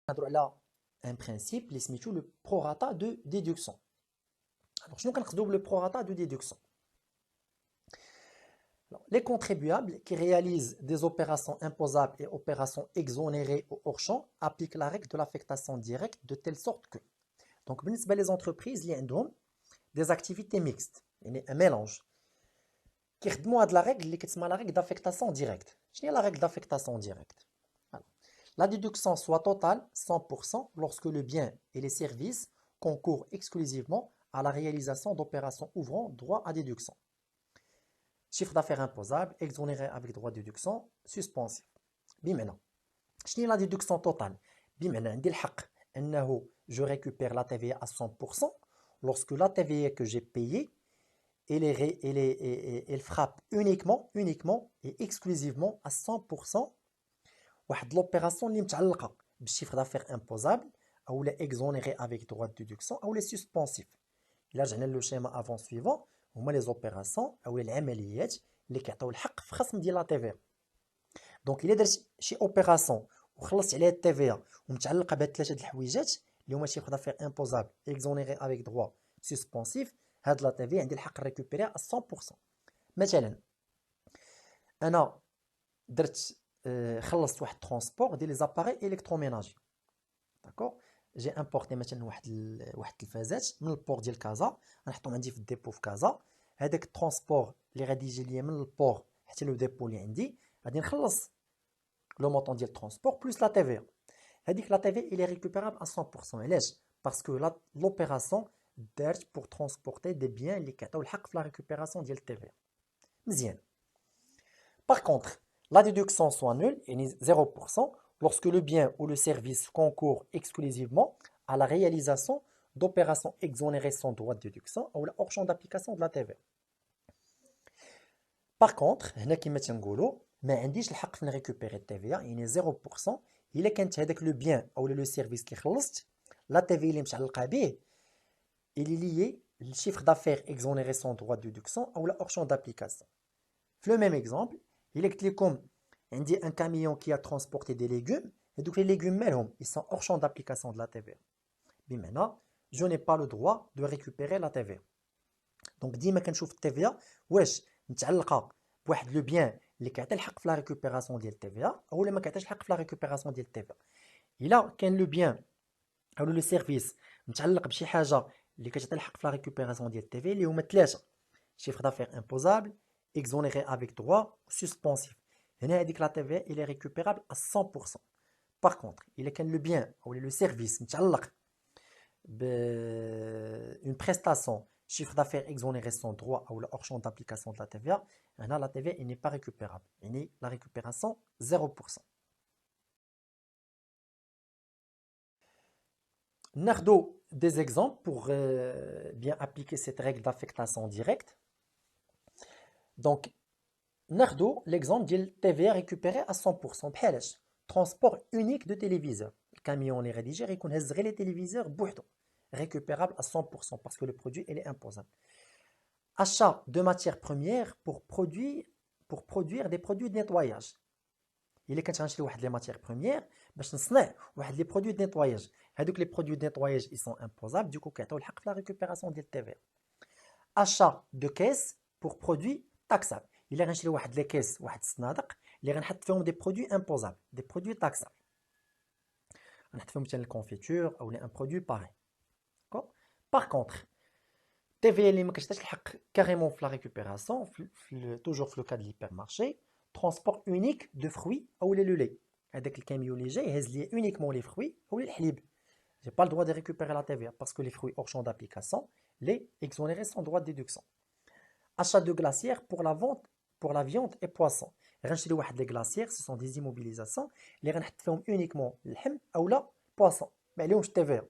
On un principe qui est le prorata de déduction. Alors, je nous le prorata de déduction. Alors, les contribuables qui réalisent des opérations imposables et opérations exonérées au hors-champ appliquent la règle de l'affectation directe de telle sorte que. Donc, les entreprises, il y a des activités mixtes, il y a un mélange. Qui est de la règle, la règle d'affectation directe. Quelle est la règle d'affectation directe? La déduction soit totale, 100%, lorsque le bien et les services concourent exclusivement à la réalisation d'opérations ouvrant droit à déduction. Chiffre d'affaires imposable, exonéré avec droit de déduction, suspensif. Bimena. Je la déduction totale. Bimena, je récupère la TVA à 100% lorsque la TVA que j'ai payée, elle frappe uniquement et exclusivement à 100% واحد لوبيراسيون اللي متعلقه بالشيفر دافير امبوزابل او لا اكزونيري افيك دروا دو ديدكسيون او لا سسبونسيف. الا رجعنا لو شيما افون سويفون هما لي زوبيراسيون او العمليات اللي كيعطيو الحق في خصم ديال لا تي في. دونك الا درت شي اوبيراسيون وخلصت عليها التي في ومتعلقه بهاد ثلاثه د الحويجات اللي هما شيفر دافير امبوزابل اكزونيري افيك دروا سسبونسيف، هاد لا تي في عندي الحق ريكوبيريها 100%. مثلا انا درت خلصت واحد ترونسبور ديال لي زاباري الكتروميناجي. داكوغ، جي امبورتي مثلا واحد التلفازات من البور ديال كازا، غنحطهم عندي في الديبو في كازا. هذاك الترونسبور اللي غادي يجي ليا من البور حتى لو ديبو اللي عندي غادي نخلص لو مونطون ديال الترونسبور بلوس لا تي في. هذيك لا تي في اللي ريكوبيرابل 100%. علاش؟ باسكو لوبيراسيون دارت بور ترونسبورتي دي بيان اللي كيعطيو الحق في لا ريكوبيراسيون ديال التي في. مزيان. Par contre, la déduction soit nulle, et 0%, lorsque le bien ou le service concourt exclusivement à la réalisation d'opérations exonérées sans droit de déduction ou hors champ d'application de la TVA. Par contre, هنا كما تنقولوا ما عنديش الحق في récupérer التيفيا، يعني 0%. إلا كانت هذاك لو بيان أو لو سيرفيس اللي خلصت لا تيفيا اللي متعلقة به اللي lié le chiffre d'affaires exonéré sans droit de déduction ou hors champ d'application. Le même exemple, il est comme un camion qui a transporté des légumes, et donc les légumes, ils sont hors champ d'application de la TVA. Mais maintenant, je n'ai pas le droit de récupérer la TVA. Donc, ديما كنشوف التيفيا واش متعلقه بواحد لو بيان اللي كيعطي الحق في لا ريكوبيراسيون ديال التيفيا او ما كيعطيش الحق في لا ريكوبيراسيون ديال التيفيا. الا كان لو بيان او لو سيرفيس متعلق بشي حاجه اللي كتعطي الحق في لا ريكوبيراسيون ديال التيفيا اللي هما ثلاثه: chiffre d'affaires imposable, exonéré avec droit ou suspensif. هنا هذيك لا TVA il est récupérable à 100%. Par contre, il كان le bien ou le service متعلق une prestation chiffre d'affaires exonéré sans droit ou hors champ d'application de la TVA, هنا la TVA il n'est pas récupérable. يعني la récupération 0%. ناخذ des exemples pour bien appliquer cette règle d'affectation directe. Donc, ناخذ l'exemple ديال TVA récupéré à 100%. بحالاش transport unique de téléviseurs. الكاميون اللي غادي يجي غيكون هز غير لي téléviseurs بوحدو récupérable à 100% parce que le produit il est imposable. Achat de matières premières pour produire des produits de nettoyage. Il est غنشري واحد لي matières premières باش نصنع واحد لي produits de nettoyage. هذوك لي produits de nettoyage ils sont imposables, du coup كيعطيو الحق في la récupération ديال TVA. Achat de caisses pour produits taxables. إلا غنشري واحد لي كيس واحد الصنادق اللي غنحط فيهم دي برودوي امبوزابل دي برودوي تاكسابل، غنحط فيهم مثلا الكونفيتور او ان برودوي باغي. داكور. باغ كونطخ تي اللي ما كتعطيش الحق كاريمون في لا ريكوبيراسيون توجور في لو كاد ليبر مارشي ترونسبور اونيك دو فروي او لو لي. هذاك الكاميون اللي جاي يهز لي اونيكمون لي فروي او الحليب. J'ai pas le droit de récupérer la TVA parce que les fruits hors champ d'application, les exonérés sans droit de déduction. Achat de glacières pour la viande et poisson. Les glacières, ce sont des immobilisations. Les غنحط uniquement الحم ou la poisson. Mais عليهمش TVA.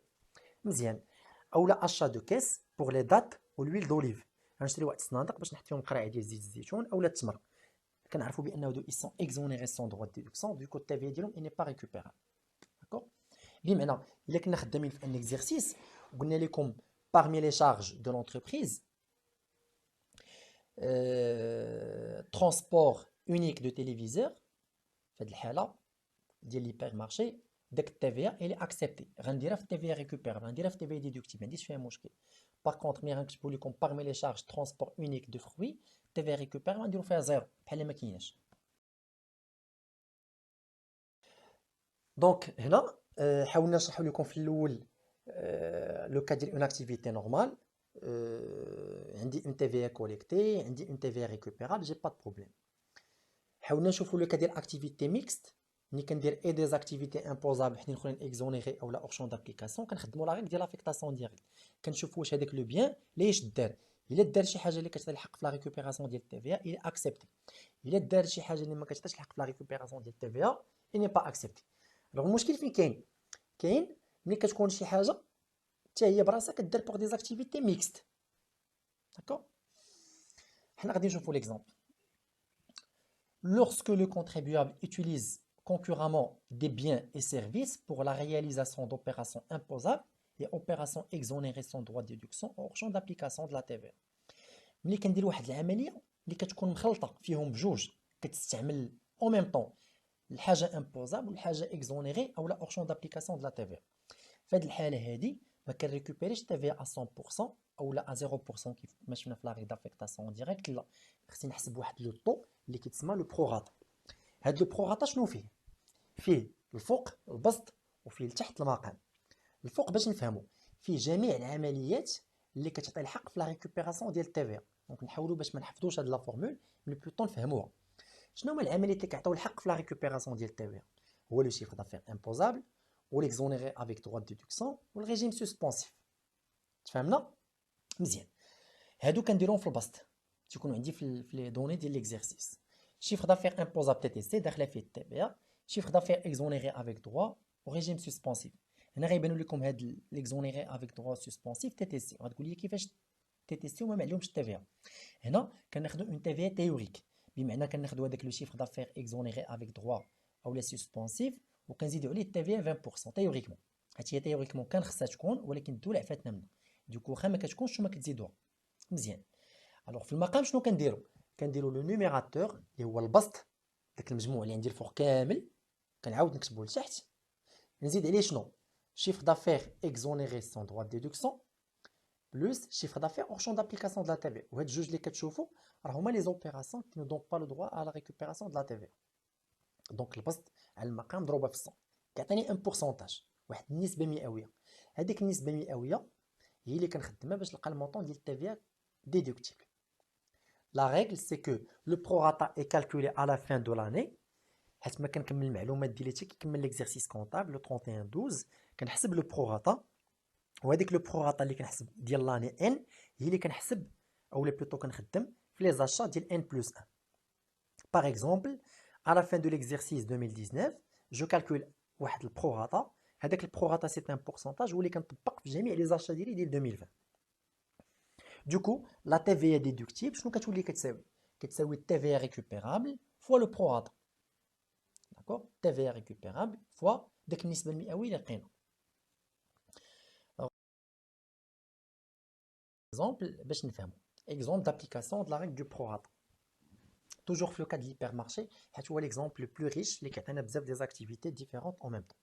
مزيان. ou la achat de caisse pour les dattes ou l'huile d'olive. غنشري واحد الصنادق باش نحط فيهم قرعه ديال زيت الزيتون ou la التمر. كنعرفوا بانه ils sont exonérés sans droit de déduction, du coup TVA ديالهم il n'est pas récupérable. D'accord. بمعنى الا كنا خدامين في un exercice وقلنا لكم parmi les charges de l'entreprise transport unique de téléviseurs في هذه الحاله ديال l'hypermarché داك التيفيا اللي اكسبتي غنديرها في التيفيا ريكوبيرابل، غنديرها في التيفيا ديدكتيف، ما عنديش فيها مشكل. باغ كونطخ ملي غنكتبوا لكم باغمي لي شارج ترونسبور اونيك دو فروي التيفيا ريكوبيرابل غنديروا فيها زيرو بحال ما كايناش. دونك هنا حاولنا نشرحوا لكم في الاول لو كا ديال اون اكتيفيتي نورمال، عندي اون تيفيا كوليكتي، عندي اون تيفيا ريكوبيرابل، جي با دو بروبليم. حاولنا نشوفوا لو كا ديال اكتيفيتي ميكست، ملي كندير اي دي اكتيفيتي امبوزابل حنا الاخرين اكزونيري اولا اورشون دابليكاسيون، كنخدموا لا ريغ ديال لافيكتاسيون ديريكت، كنشوفوا واش هذاك لو بيان ليش دار، الا دار شي حاجه اللي كتعطي الحق في لا ريكوبيراسيون ديال التيفيا الى اكسبتي، الا دار شي حاجه اللي ما كتعطيش الحق في لا ريكوبيراسيون ديال التيفيا ني با اكسبتي. دونك المشكل فين كاين؟ كاين ملي كتكون شي حاجه حتى هي براسها كدير بوغ دي اكتيفيتي ميكست. داكور، حنا غادي نشوفوا ليكزامبل. Lorsque le contribuable utilise concurremment des biens et services pour la réalisation d'opérations imposables et opérations exonérées sans droit de déduction hors champ d'application de la TVA. ملي كندير واحد العمليه اللي كتكون مخلطه فيهم بجوج، كتستعمل او ميم طون الحاجه امبوزابل والحاجه اكزونيري اولا hors champ d'application de la TVA. في هذه الحاله هذه ما كنريكوبيريش التيفيا ا 100% اولا ا 0% كيف ما شفنا في لا ريغ دافيكتاسيون ديريكت، لا خصني نحسب واحد لو طو اللي كيتسمى لو بروغاتا. هاد لو بروغاتا شنو فيه؟ فيه الفوق البسط وفيه لتحت المقام. الفوق باش نفهمو فيه جميع العمليات اللي كتعطي الحق في لا ريكوبيراسيون ديال التيفيا. دونك نحاولوا باش ما نحفظوش هاد لا فورمول مي بلوطو نفهموها. شنو هما العمليات اللي كيعطيو الحق في لا ريكوبيراسيون ديال التيفيا؟ هو لو شيفر دافير امبوزابل وليكزونيري افيك droit de déduction والريجيم سسبونسيف. تفهمنا مزيان؟ هادو كنديرهم في البسط، تيكونوا عندي في لي دوني ديال ليكزارسيس. شيفر دافير امبوزابل تي تي سي داخله فيه التيفيا، شيفر دافير اكزونيري افيك دروا وريجيم سسبونسيف. هنا غيبانوا لكم هاد ليكزونيري افيك دروا سسبونسيف تي تي سي، غتقول لي كيفاش تي تي سي وما معلومش التيفيا. هنا كناخذوا اون تيفيا تيوريك، بمعنى كناخذوا هذاك لو شيفر دافير اكزونيري افيك دروا اولا سسبونسيف وكنزيدوا عليه التيفيا 20% تيوريكمون. هادشي تيوريكمون كان خصها تكون، ولكن الدوله عفاتنا منها، دوكو واخا ما كتكونش وما كتزيدوها. مزيان. الوغ في المقام شنو كنديروا؟ كنديروا لو نيميراتور اللي هو البسط، داك المجموع اللي عندي الفوق كامل كنعاود نكتبوه لتحت، نزيد عليه شنو؟ شيفر دافير اكزونيري سون دروا دو ديدكسيون بلوس شيفر دافير اور شون دابليكاسيون دو لا تي في. وهاد الجوج اللي كتشوفوا راه هما لي زوبيراسيون كي نو دون با لو دروا على لا ريكوبيراسيون دو لا تي في. دونك البسط على المقام مضروبه في 100 كيعطيني ان بورسونتاج، واحد النسبه مئويه. هذيك النسبه المئويه هي اللي كنخدمها باش نلقى المونطون ديال التيفيا déductible. La règle c'est que le prorata est calculé à la fin de l'année. حيت ما كنكمل المعلومات ديالي حتى كيكمل ليكزارسيس كونطابل لو 31 12 كنحسب لو بروراتا، وهذيك لو بروراتا اللي كنحسب ديال لاني ان هي اللي كنحسب اولا بلوتو كنخدم في لي زاشا ديال ان بلس 1. باغ اكزومبل à la fin de l'exercice 2019 je calcule واحد البروراتا، هذاك البروراتا سي ان بورسونتاج هو اللي كنطبق في جميع لي زاشا ديالي ديال 2020. دوكو لا تي في ديدكتيبل شنو كتولي كتساوي؟ كتساوي تي في ريكوبيرابل فوا لو بروراتا. داكور، تي في ريكوبيرابل فوا داك النسبه المئويه اللي لقينا. اكزومبل باش نفهموا، اكزومبل دابليكاسيون د لا ريغل دو بروراتا توجور في لو كاد ليبر مارشي، حيت هو ليكزومبل لو بلو ريش اللي كيعطينا بزاف دي زاكتيفيتي ديفيرونت اون ميم طون.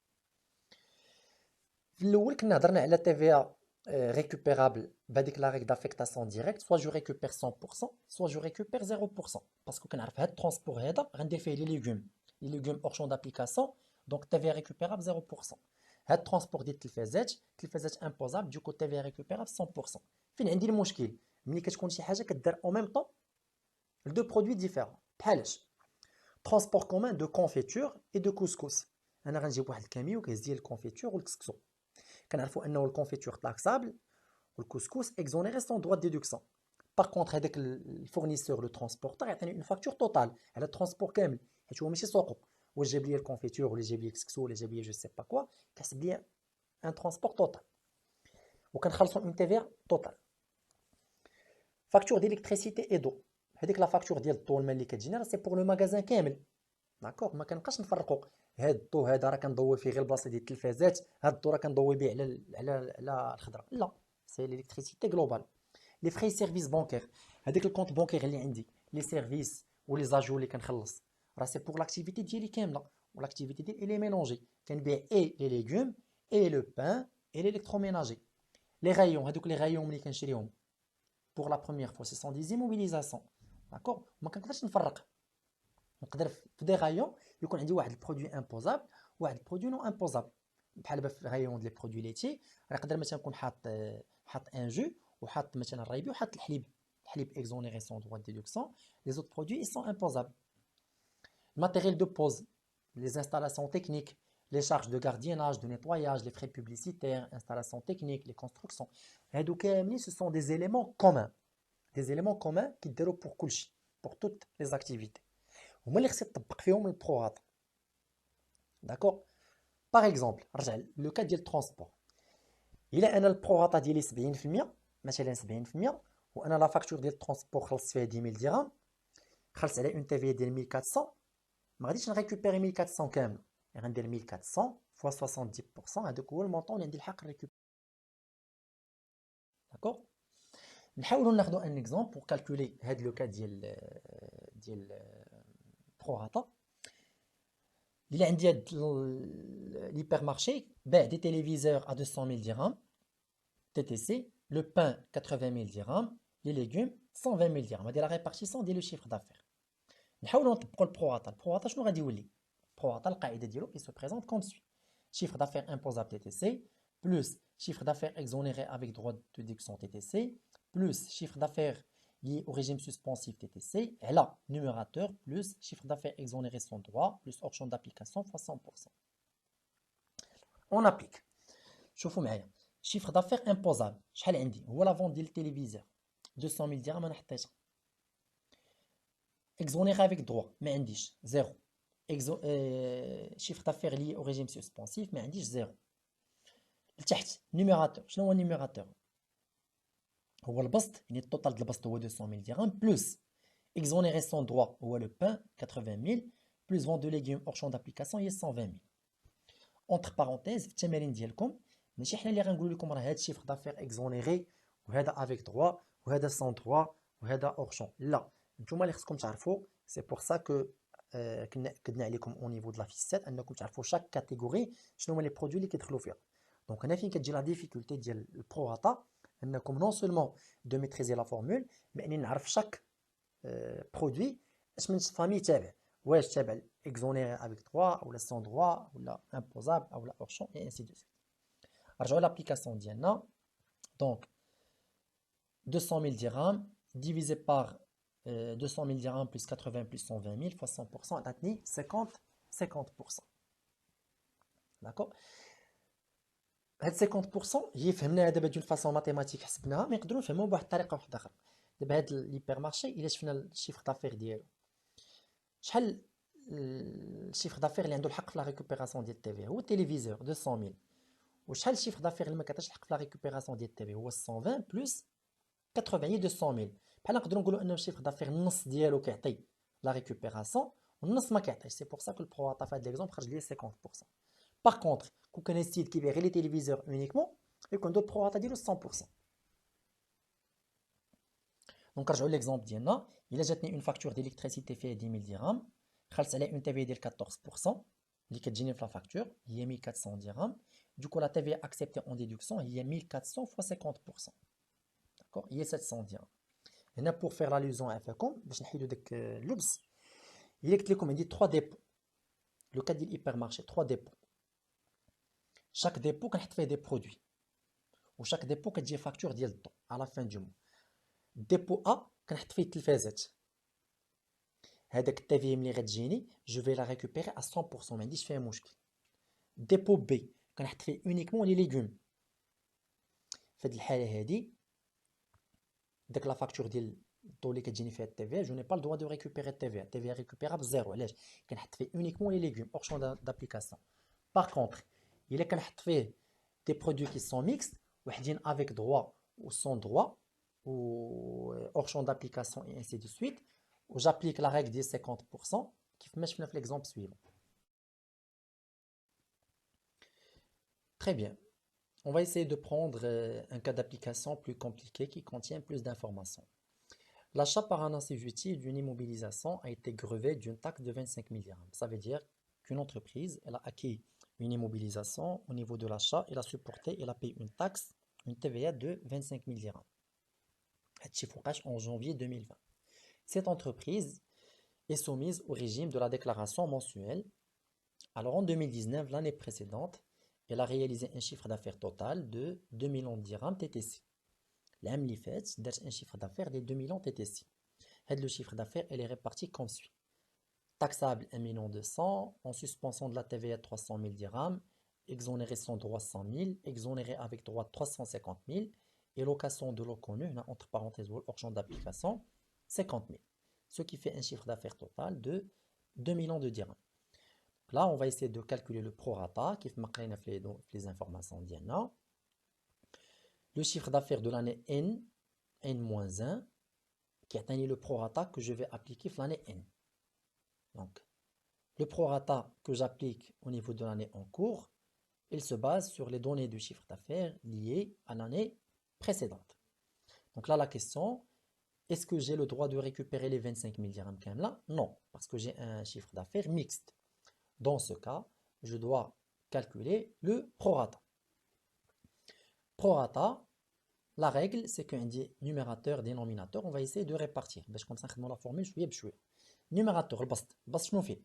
في الاول كنا هضرنا على تي في récupérable بهذيك لا ريغ دافيكتاسيون ديريكت، سوا جو ريكوبير 100% سوا جو ريكوبير 0%، باسكو كنعرف هاد الترونسبور هذا غندير فيه لي ليغوم اور شون دابليكاسيون، دونك تي في ريكوبيرابل 0%. هاد الترونسبور ديال التلفازات امبوزابل دوكو تي في ريكوبيرابل 100%. فين عندي المشكل؟ ملي كتكون شي حاجه كدار او ميم طون لدو برودوي ديفيرون، بحالاش ترونسبور كومان دو كونفيتور اي دو كوسكوس. انا غنجيب واحد الكاميو كيهز لي الكونفيتور والكسكسو، كنعرفوا انه الكونفيتور تاكسابل والكسكس اكزونيري سون دروا دي ديدكسيون. باغ كونطخ هذاك الفورنيسور لو ترونسبورتور يعطيني اون فاكتور توتال على الترونسبور كامل، حيت هو ماشي سوقو، واش جاب لي الكونفيتور ولا جاب لي الكسكسو ولا جاب لي جو سي با كوا، كيحسب لي ان ترونسبور توتال وكنخلصوا اون تي في توتال. فاكتور ديليكتريسيتي اي دو، هذيك لا فاكتور ديال الضو والماء اللي كتجينا راه سي بور لو ماغازان كامل. داكوغ، ما كنبقاش نفرقوا هاد الضو هذا راه كنضوي فيه غير البلاصه ديال التلفازات، هاد الضو راه كنضوي به على الخضره، لا سي ليليكتريسيتي جلوبال. لي فري سيرفيس بانكير، هذاك الكونت بانكير اللي عندي، لي سيرفيس ولي زاجو اللي كنخلص، راه سي بور لاكتيفيتي ديالي كامله، l'activité elle est mélangée. كنبيع et les légumes et le pain et l'électroménager. Les rayons, هذوك les rayons اللي كنشريهم pour la première fois, ce sont des immobilisations. D'accord? ما كنقدرش نفرق. نقدر في دي رايون يكون عندي واحد البرودوي امبوزابل وواحد البرودوي نو امبوزابل. بحال دابا في الرايون ديال لي برودوي ليتي نقدر مثلا نكون حاط ان جو وحاط مثلا الرايبي وحاط الحليب اكزونيري سون droit de déduction. Les autres produits ils sont imposables. Le matériel de pose, les installations techniques, les charges de gardiennage, de nettoyage, les frais publicitaires, installations techniques, les constructions. هادو كاملين ce sont des éléments communs. Des éléments communs كيديروا pour كلشي, pour toutes les activités. هما اللي خص يطبق فيهم البروغاتا. داكوغ. باغ اكزومبل رجع لو كا ديال الترونسبور. الا انا البروغاتا ديالي 70% مثلا 70% وانا لا فاكتور ديال الترونسبور خلصت فيها 10000 درهم خلصت على اون تي في ديال 1400 ما غاديش نريكوبيري 1400 كامل غندير 1400 فوا 70% هذاك هو المونطون اللي عندي الحق نريكوبيري. داكوغ. نحاولوا ناخذوا ان اكزومبل بور كالكولي هاد لو كا ديال بروغاتا. اللي عندي هاد l'hyper marché باع des téléviseurs à 200 000 dirhams TTC, le pain 80 000 dirhams, les légumes 120 000 dirhams. هذه la répartition ديال le chiffre d'affaires. نحاولوا نطبقوا البروغاتا. البروغاتا شنو غادي يولي؟ البروغاتا القاعده ديالو il se présente comme suit. Chiffre d'affaires imposable TTC plus chiffre d'affaires exonéré avec droit de déduction TTC plus chiffre d'affaires lié au régime suspensif TTC, et là, numérateur plus chiffre d'affaires exonéré sans droit plus hors champ d'application fois 100%. On applique. شوفوا معايا. chiffre d'affaires imposable شحال عندي؟ هو لا فونت ديال التلفزيون 200 000 درهم انا حطيتها. exonéré avec droit ما عنديش زيرو. chiffre d'affaires lié au régime suspensif ما عنديش زيرو. لتحت numérateur شنو هو النيميراتور؟ هو البسط يعني التوتال ديال البسط هو 200 000 درهم بلس exonéré sans droit هو le pain 80 000 plus vente de légumes hors champ d'application هي 120 000. entre parenthèses في التمارين ديالكم ماشي حنا اللي غنقولوا لكم راه هذا الشيفر دافير اكزونيري وهذا افيك دروا وهذا سون دروا وهذا اور شون. لا نتوما اللي خصكم تعرفوا. سي بور سا كو كدنا عليكم او نيفو د لا فيسيت انكم تعرفوا شاك كاتيجوري شنو هما لي برودوي اللي كيدخلوا فيها. دونك هنا فين كتجي لا ديفيكولتي ديال البروغاتا انكم نون سولمون دو ميتريزي لا فورمول مي اني نعرف شاك برودوي اش من فامي تابع. واش تابع اكزونيري افيك دروا ولا سون دروا ولا امبوزابل ولا اور شون اي انسي دو سويت. نرجعوا لابليكاسيون ديالنا. دونك 200 000 dirhams divisé par 200 000 dirhams plus 80 plus 120 000 fois 100% عطاتني 50%. داكور. هاد 50% هي فهمناها دابا دون فاسون ماتيماتيك حسبناها ما نقدروا نفهموها بواحد الطريقه واحده اخرى. دابا هاد الهيبر مارشي الا شفنا الشيفر دافير ديالو شحال الشيفر دافير اللي عنده الحق في لا ريكوبيراسيون ديال التي في هو التلفزيور 200 000 وشحال الشيفر دافير اللي ما كتعطيش الحق في لا ريكوبيراسيون ديال التي في هو 120 بلس 80 200 000. بحال نقدروا نقولوا انه الشيفر دافير النص ديالو كيعطي لا ريكوبيراسيون والنص ما كيعطيش. سي بور سا كو البروغاتا في هذا ليكزومبل خرج لي 50%. باغ كونطخ كون كان ستيد كيبيع غير لي تيليفزيور اونيكمون يكون دو البروغاتا ديالو 100%. دونك نرجعوا ليكزومبل ديالنا. الا جاتني اون فاكتور ديليكتريسيتي فيها 10000 درهم خلصت عليها اون تي في ديال 14% اللي كتجيني في لا فاكتور هي 1400 درهم. دوكو لا تي في اكسبتي اون ديدكسيون هي 1400 فوا 50%. داكور هي 700 درهم. هنا بور فير لا لوزون عفاكم باش نحيدو داك اللبس. الا قلت لكم عندي 3 ديبو لو كاد ديال الهيبر مارشي 3 ديبو chaque dépôt كنحط فيه دي برودوي وشاك ديبو كتجي فاكتور ديال الضو على فان دو مو. ديبو ا كنحط فيه التلفازات هذاك التي في ملي غتجيني جو في لا ريكوبيري ا 100% ما عنديش فيها مشكل. ديبو بي كنحط فيه اونيكمون لي ليغوم. في هذه الحاله هذه داك لا فاكتور ديال الضو اللي كتجيني فيها التي في جو ني با الدوا دو ريكوبيري التي في. التي في ريكوبيرابل زيرو علاش كنحط فيه اونيكمون لي ليغوم اور شون دابليكاسيون. باغ كونطخ الا كنحط فيه دي برودوي كي سون ميكس وحدين افيك دروا و سون دروا و اور شون دابليكاسيون اي انسي دو سويت و جابليك لا ريغل ديال 50% كيف ما شفنا في ليكزومبل سويفون. Très bien. On va essayer de prendre un cas d'application plus compliqué qui contient plus d'informations. L'achat par un assujetti d'une immobilisation a été grevé d'une taxe de 25 000 dirhams. Ça veut dire qu'une entreprise elle a acquis une immobilisation au niveau de l'achat, elle a supporté, elle a payé une taxe, une TVA de 25 000 dirhams. En janvier 2020. Cette entreprise est soumise au régime de la déclaration mensuelle. Alors en 2019, l'année précédente, elle a réalisé un chiffre d'affaires total de 2 millions de dirhams TTC. L'année اللي فات دارت un chiffre d'affaires de 2 millions TTC. Le chiffre d'affaires elle est réparti comme suit. Taxable 1 million 200, en suspension de la TVA 300 000 dirhams, exonéré sans droit 100 000, exonéré avec droit 350 000, et location de l'eau connue, entre parenthèses, hors champ d'application, 50 000. Ce qui fait un chiffre d'affaires total de 2 millions de dirhams. Là, on va essayer de calculer le prorata, qui fait les informations d'IANA. Le chiffre d'affaires de l'année N, N-1, qui atteint le prorata que je vais appliquer l'année N. Donc, le prorata que j'applique au niveau de l'année en cours, il se base sur les données du chiffre d'affaires liées à l'année précédente. Donc là, la question, est-ce que j'ai le droit de récupérer les 25 000 dirhams là? Non, parce que j'ai un chiffre d'affaires mixte. Dans ce cas, je dois calculer le prorata. Prorata, la règle, c'est qu'un numérateur, dénominateur, on va essayer de répartir. Comme ça, on la formule, numérateur, le bast. Bast, je fais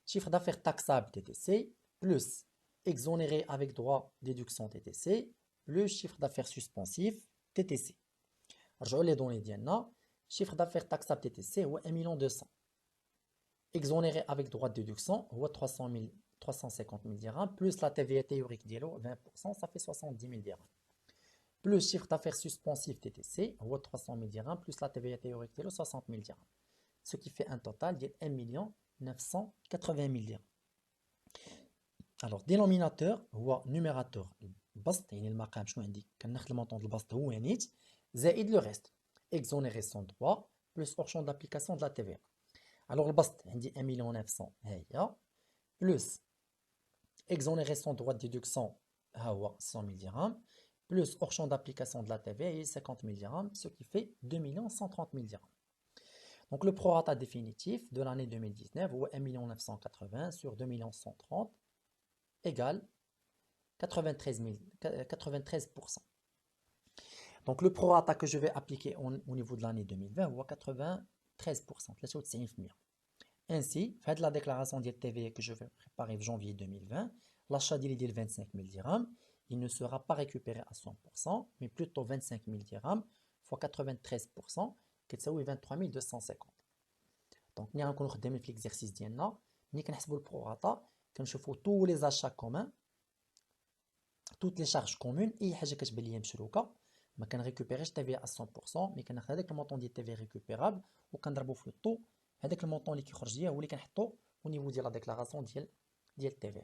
chiffre d'affaires taxable TTC, plus exonéré avec droit déduction TTC, le chiffre d'affaires suspensif TTC. Je les données d'IANA. Chiffre d'affaires taxable TTC, est 1 200 000. Exonéré avec droit de déduction, 350 000 dirhams, plus la TVA théorique d'ILO, 20%, ça fait 70 000 dirhams. Plus chiffre d'affaires suspensif TTC, 300 000 dirhams, plus la TVA théorique d'ILO, 60 000 dirhams. Ce qui fait un total de 1 980 000 dirhams. Alors, dénominateur, ou numérateur, البسط يعني المقام شنو عندي كناخذ المونطون ديال البسط هو نيت زائد لو ريست exonéré sans droit plus hors champ d'application de la TVA. Alors البسط عندي 1 million 900 ها هي plus exonéré sans droit de déduction ها هو 100 000 dirhams plus hors champ d'application de la TVA et 50 000 dirhams, ce qui fait 2 130 000 dirhams. Donc le prorata définitif de l'année 2019 ou 1 980 sur 2 130 égale 93%. Donc le prorata que je vais appliquer au niveau de l'année 2020 ou 93%. Ainsi, faites la déclaration de TVA que je vais préparer en janvier 2020. L'achat de 25 000 dirhams, il ne sera pas récupéré à 100%, mais plutôt 25 000 dirhams fois 93%, qui est 23 250. Donc, nous allons faire l'exercice ديالنا ملي كنحسبوا البروراتا كنشوفوا tous les achats communs, toutes les charges communes, اي حاجه كتبان ليا مشروكه ما كنريكوبيريش TVA à 100%, مي كناخذ هذاك المونطون ديال TVA ريكوبيرابل وكنضربو في الطو هذاك المونطون اللي كيخرج ليا هو اللي كنحطو au niveau ديال لا ديكلاراسيون ديال TVA.